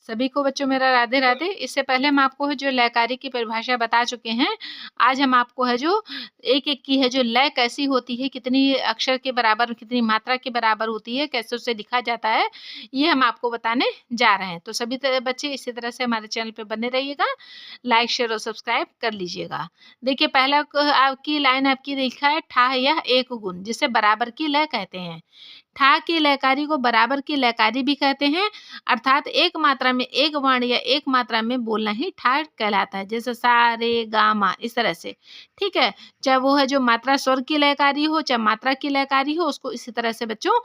सभी को बच्चों मेरा राधे राधे। इससे पहले हम आपको है जो लयकारी की परिभाषा बता चुके हैं। आज हम आपको है जो एक एक की है जो लय कैसी होती है, कितनी अक्षर के बराबर, कितनी मात्रा के बराबर होती है, कैसे उसे लिखा जाता है, ये हम आपको बताने जा रहे हैं। तो सभी बच्चे इसी तरह से हमारे चैनल पे बने रहिएगा, लाइक शेयर और सब्सक्राइब कर लीजिएगा। देखिए पहला आपकी लाइन आपकी लिखा है ठा यह एक गुण, जिसे बराबर की लय कहते हैं। ठा की लयकारी को बराबर की लयकारी भी कहते हैं, अर्थात एक मात्रा में एक वर्ण या एक मात्रा में बोलना ही ठा कहलाता है। जैसे सा रे गा मा, इस तरह से, ठीक है। चाहे वो है जो मात्रा स्वर की लयकारी हो, चाहे मात्रा की लयकारी हो, उसको इसी तरह से बच्चों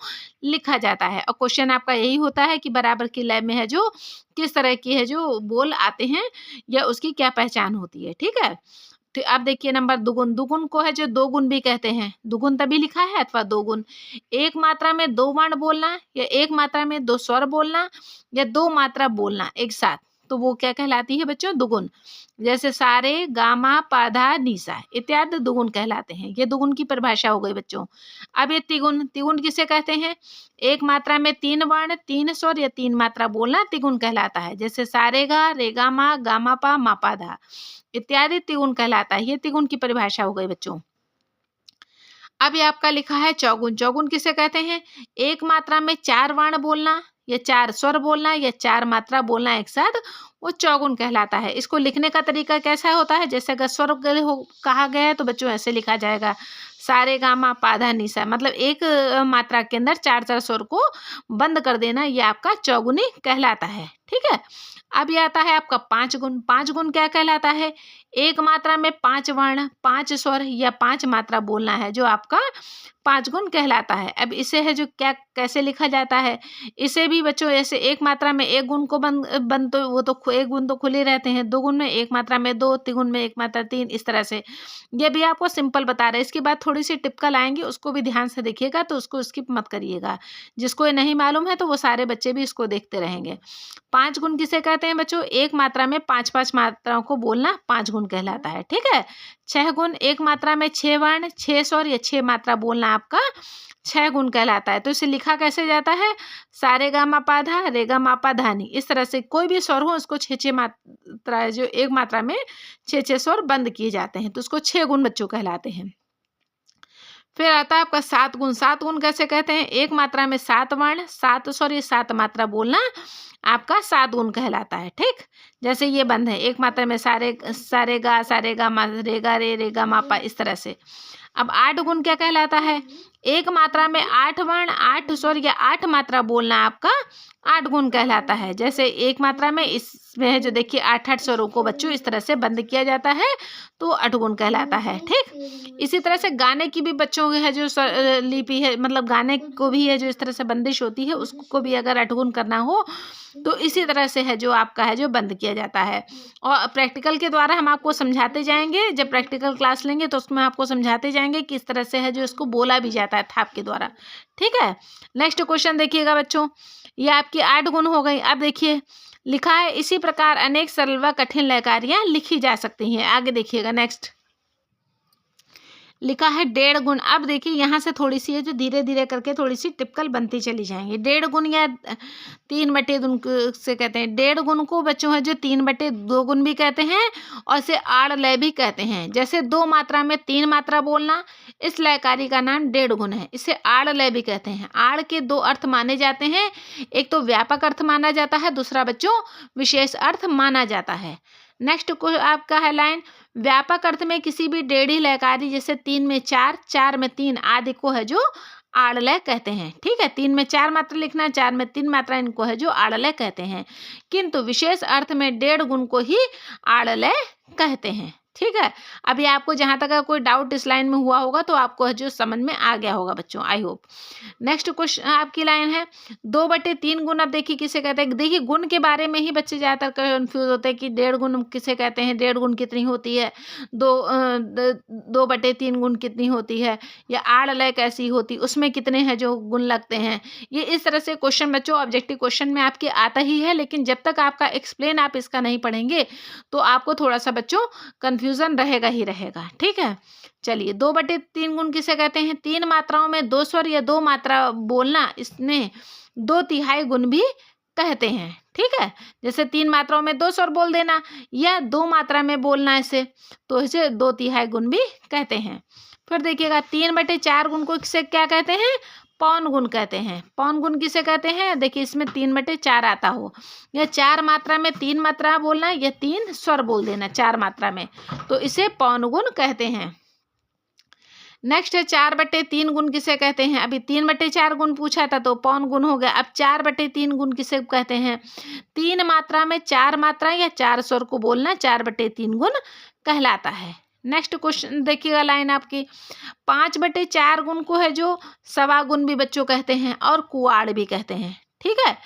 लिखा जाता है। और क्वेश्चन आपका यही होता है कि बराबर की लय में है जो किस तरह की है जो बोल आते हैं या उसकी क्या पहचान होती है, ठीक है। तो अब देखिए नंबर दुगुन। दुगुन को है जो दो गुण भी कहते हैं। दुगुन तभी लिखा है अथवा दो गुण। एक मात्रा में दो वर्ण बोलना या एक मात्रा में दो स्वर बोलना या दो मात्रा बोलना एक साथ, तो वो क्या कहलाती है बच्चों? दुगुन। जैसे सारे गामा पाधा निसा इत्यादि दुगुन कहलाते हैं। ये दुगुन की परिभाषा हो गई बच्चों। अब ये तिगुन। तिगुन किसे कहते हैं? एक मात्रा में तीन वर्ण, तीन स्वर या तीन मात्रा बोलना तिगुन कहलाता है। जैसे सारेगा, रेगामा, गामापा, मापाधा इत्यादि तिगुन कहलाता है। ये तिगुन की परिभाषा हो गई बच्चों। अब ये आपका लिखा है चौगुन। चौगुन किसे कहते हैं? एक मात्रा में चार वर्ण बोलना या चार स्वर बोलना या चार मात्रा बोलना एक साथ, वो चौगुन कहलाता है। इसको लिखने का तरीका कैसा होता है? जैसे अगर स्वर कहा गया है तो बच्चों ऐसे लिखा जाएगा, सारे गामा पाधा निसा, मतलब एक मात्रा के अंदर चार चार स्वर को बंद कर देना, ये आपका चौगुनी कहलाता है, ठीक है। अब ये आता है आपका पांच गुण। पांच गुण क्या कहलाता है? एक मात्रा में पांच वर्ण, पांच स्वर या पांच मात्रा बोलना है, जो आपका पांच गुण कहलाता है। अब इसे है जो क्या कैसे लिखा जाता है? इसे भी बच्चों ऐसे एक मात्रा में एक गुण को बंद तो वो तो एक गुण तो खुले रहते हैं, दो गुण में एक मात्रा में दो, तिगुन में एक मात्रा तीन, इस तरह से। ये भी आपको सिंपल बता रहे हैं। इसके बाद थोड़ी सी टिपिकल आएंगी, उसको भी ध्यान से देखिएगा, तो उसको स्किप मत करिएगा। जिसको ये नहीं मालूम है तो वो सारे बच्चे भी इसको देखते रहेंगे। पांच गुण किसे कहते हैं बच्चों? एक मात्रा में पांच पांच मात्राओं को बोलना पांच गुण कहलाता है, ठीक है। छह गुण, एक मात्रा में छह वर्ण, छह स्वर या छह मात्रा बोलना आपका छह गुण कहलाता है। तो इसे लिखा कैसे जाता है? सारे गा मा पा धा, रे गा मा पा धा नी, इस तरह से कोई भी स्वर हो उसको छह छह मात्रा, जो एक मात्रा में छह छह स्वर बंद किए जाते हैं, तो उसको छह गुण बच्चों कहलाते हैं। फिर आता है आपका सात गुण। सात गुण कैसे कहते हैं? एक मात्रा में सात वर्ण, सात स्वर या सात मात्रा बोलना आपका सात गुण कहलाता है, ठीक। जैसे ये बंद है, एक मात्रा में सारे गा मा, रे गा मा पा, इस तरह से। अब आठ गुण क्या कहलाता है? एक मात्रा में आठ वर्ण, आठ स्वर या आठ मात्रा बोलना आपका आठ गुण कहलाता है। जैसे एक मात्रा में इसमें है जो देखिए आठ आठ स्वरों को बच्चों इस तरह से बंद किया जाता है, तो आठ गुण कहलाता है, ठीक। इसी तरह से गाने की भी बच्चों है जो लिपि है, मतलब गाने को भी है जो इस तरह से बंदिश होती है, उसको भी अगर आठ गुण करना हो तो इसी तरह से है जो आपका है जो बंद किया जाता है। और प्रैक्टिकल के द्वारा हम आपको समझाते जाएंगे। जब प्रैक्टिकल क्लास लेंगे तो उसमें आपको समझाते जाएंगे किस तरह से है जो इसको बोला भी जाता है थाप के द्वारा, ठीक है। नेक्स्ट क्वेश्चन देखिएगा बच्चों, ये आपकी आठ गुण हो गई। अब देखिए लिखा है, इसी प्रकार अनेक सरल व कठिन लयकारियां लिखी जा सकती हैं। आगे देखिएगा, नेक्स्ट लिखा है डेढ़ गुण। अब देखिए यहाँ से थोड़ी सी है जो धीरे धीरे करके थोड़ी सी टिपिकल बनती चली जाएंगी। डेढ़ गुण या तीन बटे दो से कहते हैं। डेढ़ गुण को बच्चों है जो तीन बटे दो गुण भी कहते हैं और इसे आड़ लय भी कहते हैं। जैसे दो मात्रा में तीन मात्रा बोलना, इस लयकारी का नाम डेढ़ गुण है। इसे आड़ लय भी कहते हैं। आड़ के दो अर्थ माने जाते हैं, एक तो व्यापक अर्थ माना जाता है, दूसरा बच्चों विशेष अर्थ माना जाता है। नेक्स्ट को आपका है लाइन, व्यापक अर्थ में किसी भी डेढ़ी लयकारी जैसे तीन में चार, चार में तीन आदि को है जो आड़लय कहते हैं, ठीक है। तीन में चार मात्रा लिखना, चार में तीन मात्रा, इनको है जो आड़लय कहते हैं। किंतु विशेष अर्थ में डेढ़ गुण को ही आड़लय कहते हैं, ठीक है। अभी आपको जहां तक कोई डाउट इस लाइन में हुआ होगा तो आपको जो समझ में आ गया होगा बच्चों, आई होप। नेक्स्ट क्वेश्चन आपकी लाइन है, दो बटे तीन गुण। अब देखिए किसे कहते हैं? देखिए गुण के बारे में ही बच्चे ज्यादातर कंफ्यूज होते हैं कि डेढ़ गुण किसे कहते हैं, डेढ़ गुण कितनी होती है, दो बटे तीन गुण कितनी होती है, या आड़ लय कैसी होती, उसमें कितने हैं जो गुण लगते हैं। ये इस तरह से क्वेश्चन बच्चों ऑब्जेक्टिव क्वेश्चन में आपके आता ही है, लेकिन जब तक आपका एक्सप्लेन आप इसका नहीं पढ़ेंगे तो आपको थोड़ा सा बच्चों कंफ्यूजन रहेगा ही रहेगा, ठीक है। चलिए, दो बटे तीन गुण किसे कहते हैं? तीन मात्राओं में दो स्वर या दो मात्रा बोलना, इसमें दो तिहाई गुण भी कहते हैं। ठीक है, जैसे 3 मात्राओं में 2 स्वर बोल देना या 2 मात्रा में बोलना इसे, तो इसे 2/3 गुण भी कहते हैं। फिर देखिएगा 3/4 गुण को किसे क्या कहते हैं? पौन गुण कहते हैं। पौन गुण किसे कहते हैं? देखिए इसमें 3/4 आता हो, या 4 मात्रा में 3 मात्रा बोलना या 3 स्वर बोल देना 4 मात्रा में, तो इसे पौन गुण कहते हैं। नेक्स्ट है 4/3 गुण किसे कहते हैं? अभी 3/4 गुण पूछा था तो पौन गुण हो गया। अब 4/3 गुण किसे कहते हैं? 3 मात्रा में 4 मात्रा या 4 स्वर को बोलना 4/3 गुण कहलाता है। नेक्स्ट क्वेश्चन देखिएगा लाइन आपकी, 5/4 गुण को है जो सवा गुण भी बच्चों कहते हैं और कुआड़ भी कहते हैं। ठीक है,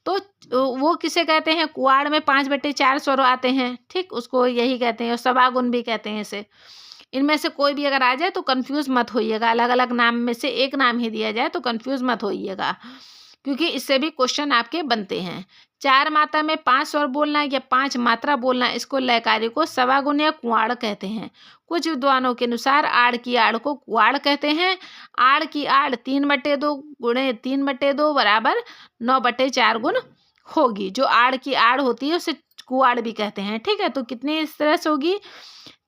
तो वो किसे कहते हैं? कुआड़ में 5/4 स्वर आते हैं, ठीक, उसको यही कहते हैं, और सवा गुण भी कहते हैं इसे। इनमें से कोई भी अगर आ जाए तो कंफ्यूज मत होइएगा, अलग अलग नाम में से एक नाम ही दिया जाए तो कंफ्यूज मत होइएगा, क्योंकि इससे भी क्वेश्चन आपके बनते हैं। 4 मात्रा में 5 स्वर बोलना या 5 मात्रा बोलना, इसको लयकारी को सवा गुण या कुआड़ कहते हैं। कुछ विद्वानों के अनुसार आड़ की आड़ को कुआड़ कहते हैं। आड़ की आड़ 3/2 गुणे 3/2 बराबर 9/4 गुण होगी। जो आड़ की आड़ होती है उसे कुआड़ भी कहते हैं। ठीक है, तो कितनी इस तरह से होगी?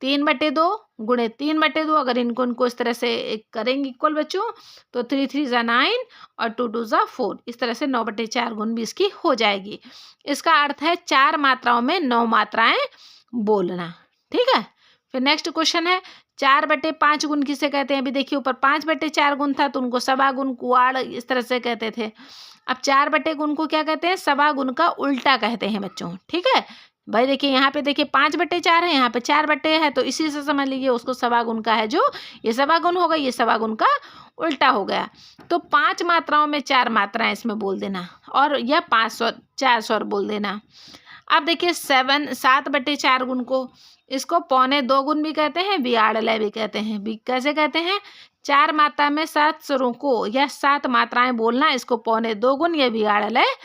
3/2 गुणे 3/2, अगर इनको इस तरह से करेंगे इक्वल बच्चों, तो 3 3 ज़ा 9 और 2 2 ज़ा 4, इस तरह से 9/4 गुण भी इसकी हो जाएगी। इसका अर्थ है 4 मात्राओं में 9 मात्राएं बोलना। ठीक है, फिर नेक्स्ट क्वेश्चन है 4/5 गुण किसे कहते हैं? अभी देखिए ऊपर 5/4 गुण था तो उनको सवा गुण कुआड़ इस तरह से कहते थे। अब 4 गुण को क्या कहते हैं? सवा गुण का उल्टा कहते हैं बच्चों। ठीक है भाई, देखिए यहाँ पे देखिए 5/4 है, यहाँ पे 4 है, तो इसी से समझ लीजिए उसको सवा गुण का है जो ये सवा गुण होगा, ये सवा गुण का उल्टा हो गया। तो 5 मात्राओं में 4 मात्राएं इसमें बोल देना, और या 4 स्वर बोल देना। अब देखिए 7/4 गुण को, इसको 2.25 गुण भी कहते हैं, बियाड़लय भी कहते हैं। कैसे कहते हैं? 4 मात्रा में 7 स्वरों को या 7 मात्राएं बोलना, इसको 2.25 गुण या बियाड़लय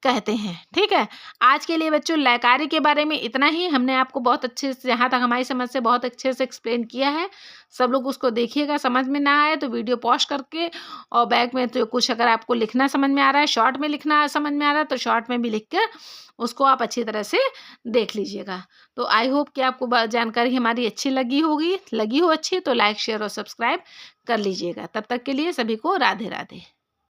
कहते हैं। ठीक है, आज के लिए बच्चों लयकारी के बारे में इतना ही। हमने आपको बहुत अच्छे से, जहाँ तक हमारी समझ से, बहुत अच्छे से एक्सप्लेन किया है। सब लोग उसको देखिएगा, समझ में ना आए तो वीडियो पॉज करके, और बैक में तो कुछ अगर आपको लिखना समझ में आ रहा है, शॉर्ट में लिखना समझ में आ रहा है, तो शॉर्ट में भी लिख कर उसको आप अच्छी तरह से देख लीजिएगा। तो आई होप कि आपको जानकारी हमारी अच्छी लगी हो अच्छी तो लाइक शेयर और सब्सक्राइब कर लीजिएगा। तब तक के लिए सभी को राधे राधे।